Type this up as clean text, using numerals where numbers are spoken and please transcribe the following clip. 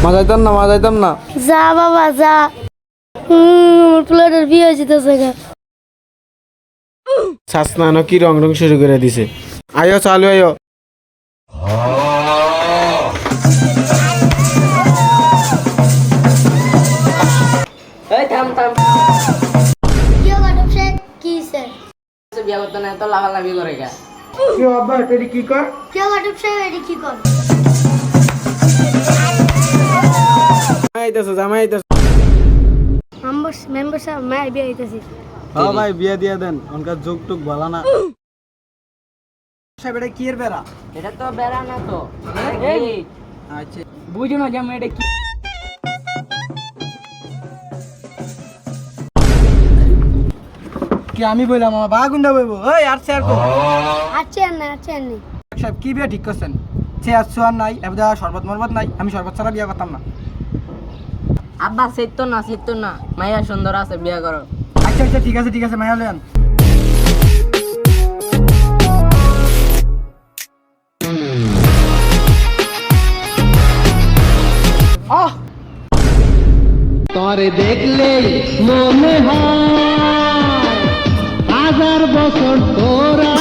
মা যাইতাম না যা বাবা যা প্লেটের বিয়ে যেতেছে গা শাসনানো কি রং রং শুরু করে দিছে আয়ো চালু আয়ো এই থাম কি ম্যাডাম সাহেব কি স্যার বিয়া করতে না তো লাফালাফি করে গা কি আব্বা এটা কি কর কি ম্যাডাম সাহেব এডি কি কর জামাই আইতাছে মেম্বার সাহেব मैं বিয়ে হইতাছি হ্যাঁ ভাই বিয়ে দিয়ে দেন ওনকার যুগ টুক ভালো না সাহেব এটা কি এর বেড়া এটা তো বেড়া না তো আচ্ছা বুঝো না যেমন এটা কি কি আমি বললাম আমার বা গুন্ডা বইবো ওই আর স্যার কো আচ্ছা না সাহেব কি বিয়ে ঠিক করছেন সে আর সোয়ার নাই এবদা শরবত মরবত নাই আমি শরবত ছাড়া বিয়ে করতাম না আব্বা সেতো না মাইয়া সুন্দর আছে বিয়া করো আচ্ছা আচ্ছা ঠিক আছে মায়া লেন তরে দেখলে মনে হয় 1000 বছর তোরা